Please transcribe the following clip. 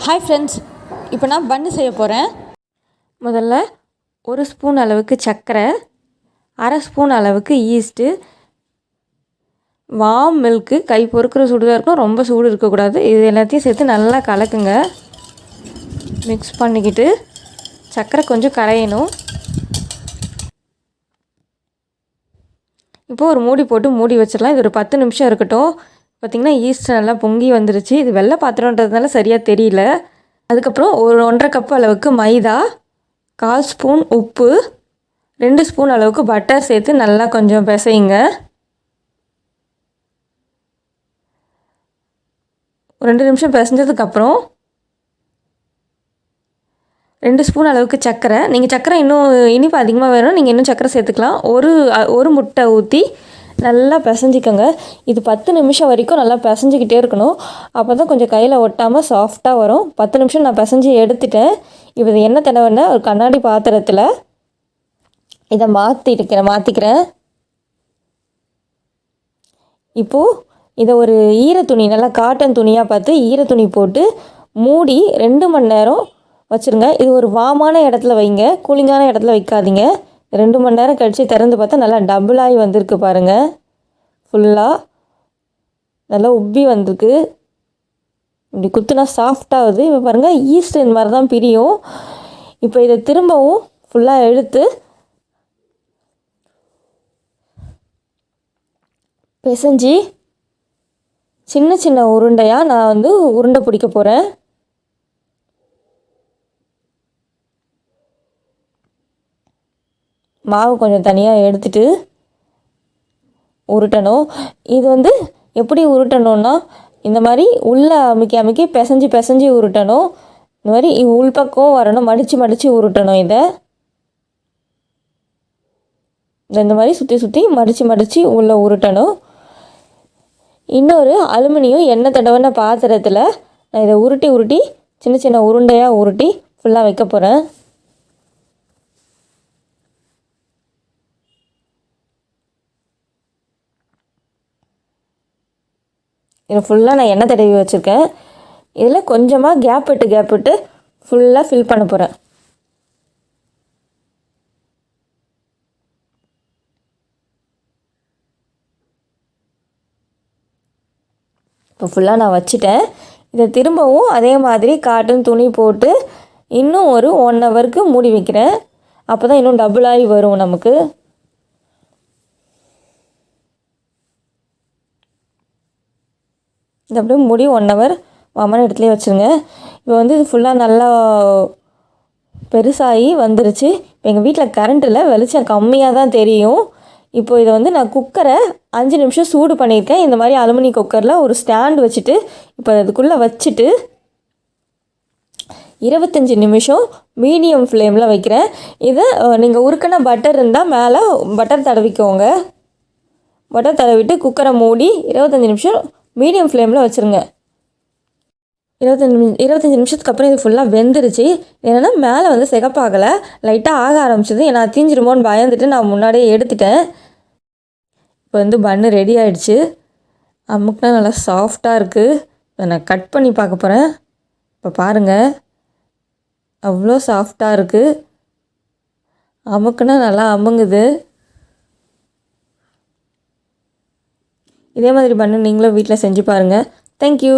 Hi friends, இப்போ நான் பன்னு செய்ய போகிறேன். முதல்ல 1 ஸ்பூன் அளவுக்கு சர்க்கரை, அரை ஸ்பூன் அளவுக்கு ஈஸ்ட்டு, வார்ம் மில்க்கு, கை பொறுக்கிற சூடு தான் இருக்கும், ரொம்ப சூடு இருக்கக்கூடாது. இது எல்லாத்தையும் சேர்த்து நல்லா கலக்குங்க. மிக்ஸ் பண்ணிக்கிட்டு சர்க்கரை கொஞ்சம் கரையணும். இப்போது ஒரு மூடி போட்டு மூடி வச்சிடலாம். இது ஒரு 10 நிமிஷம் இருக்கட்டும். பார்த்திங்கன்னா ஈஸ்ட் நல்லா பொங்கி வந்துருச்சு. இது வெள்ளை பாத்திரன்றதுனால சரியாக தெரியல. அதுக்கப்புறம் ஒரு 1.5 கப் அளவுக்கு மைதா, 1/4 ஸ்பூன் உப்பு, 2 ஸ்பூன் அளவுக்கு பட்டர் சேர்த்து நல்லா கொஞ்சம் பிசையுங்க. 2 நிமிஷம் பிசைஞ்சதுக்கப்புறம் 2 ஸ்பூன் அளவுக்கு சர்க்கரை, நீங்கள் சர்க்கரை இன்னும் இனிப்பு அதிகமாக வேணும், நீங்கள் இன்னும் சர்க்கரை சேர்த்துக்கலாம். ஒரு முட்டை ஊற்றி நல்லா பிசைஞ்சிக்கோங்க. இது 10 நிமிஷம் வரைக்கும் நல்லா பிசைஞ்சிக்கிட்டே இருக்கணும். அப்போ தான் கொஞ்சம் கையில் ஒட்டாமல் சாஃப்டாக வரும். 10 நிமிஷம் நான் பிசைஞ்சு எடுத்துட்டேன். இப்போ இது எண்ணெய் தடவைன்னா ஒரு கண்ணாடி பாத்திரத்தில் இதை மாற்றிக்கிறேன். இப்போது இதை ஒரு ஈரத்துணி, நல்லா காட்டன் துணியாக பார்த்து ஈரத்துணி போட்டு மூடி 2 மணி நேரம் வச்சுருங்க. இது ஒரு வாமான இடத்துல வைங்க, கூலிங்கான இடத்துல வைக்காதீங்க. 2 மணி நேரம் கழித்து திறந்து பார்த்தா நல்லா டபுளாகி வந்திருக்கு பாருங்கள். ஃபுல்லாக நல்லா உப்பி வந்திருக்கு. இப்படி குத்துனா சாஃப்டாகுது. இப்போ பாருங்கள், ஈஸ்ட் இந்த மாதிரி தான் பிரியும். இப்போ இதை திரும்பவும் ஃபுல்லாக எடுத்து பிசைஞ்சி சின்ன சின்ன உருண்டையாக நான் உருண்டை பிடிக்க போகிறேன். மாவு கொஞ்சம் தனியாக எடுத்துகிட்டு உருட்டணும். இது எப்படி உருட்டணும்னா, இந்த மாதிரி உள்ளே அமுக்கி பிசைஞ்சு உருட்டணும். இந்த மாதிரி உள்பக்கம் வரணும், மடித்து உருட்டணும். இந்த மாதிரி சுற்றி மடித்து உள்ளே உருட்டணும். இன்னொரு அலுமினியம் எண்ணெய் தடவைன பாத்திரத்தில் நான் இதை உருட்டி சின்ன சின்ன உருண்டையாக உருட்டி ஃபுல்லாக வைக்க போகிறேன். இதை ஃபுல்லாக நான் எண்ணெய் தடவி வச்சுருக்கேன். இதில் கொஞ்சமாக கேப் விட்டு ஃபுல்லாக ஃபில் பண்ண போகிறேன். இப்போ ஃபுல்லாக நான் வச்சுட்டேன். இதை திரும்பவும் அதே மாதிரி காட்டன் துணி போட்டு இன்னும் ஒரு 1 ஹவருக்கு மூடி வைக்கிறேன். அப்போ தான் இன்னும் டபுளாகி வரும் நமக்கு. இது அப்படியே மூடி 1 ஹவர் வாமான இடத்துலேயே வச்சுருங்க. இப்போ இது ஃபுல்லாக நல்லா பெருசாகி வந்துருச்சு. இப்போ எங்கள் வீட்டில் கரண்ட் இல்லை, வெளிச்சம் கம்மியாக தான் தெரியும். இப்போ இதை நான் குக்கரை 5 நிமிஷம் சூடு பண்ணியிருக்கேன். இந்த மாதிரி அலுமினியம் குக்கரில் ஒரு ஸ்டாண்ட் வச்சுட்டு இப்போ அதுக்குள்ளே வச்சுட்டு 25 நிமிஷம் மீடியம் ஃப்ளேமில் வைக்கிறேன். இதை நீங்கள் உருக்கின பட்டர் இருந்தால் மேலே பட்டர் தடவிக்கோங்க. பட்டர் தடவிட்டு குக்கரை மூடி 25 நிமிஷம் மீடியம் ஃப்ளேமில் வச்சுருங்க. 25 நிமிஷத்துக்கு அப்புறம் இது ஃபுல்லாக வெந்துருச்சு. என்னென்னா மேலே சிகப்பாகலை, லைட்டாக ஆக ஆரம்பிச்சிது. நான் தீஞ்சிருமோன்னு பயந்துட்டு நான் முன்னாடியே எடுத்துட்டேன். இப்போ பன்னு ரெடி ஆகிடுச்சு. அமுக்குனா நல்லா சாஃப்டாக இருக்குது. இப்போ நான் கட் பண்ணி பார்க்க போகிறேன். இப்போ பாருங்கள், அவ்வளோ சாஃப்டாக இருக்குது. அமுக்குனா நல்லா அமுங்குது. இதே மாதிரி பன்னு நீங்களும் வீட்டில் செஞ்சு பாருங்கள். தேங்க்யூ.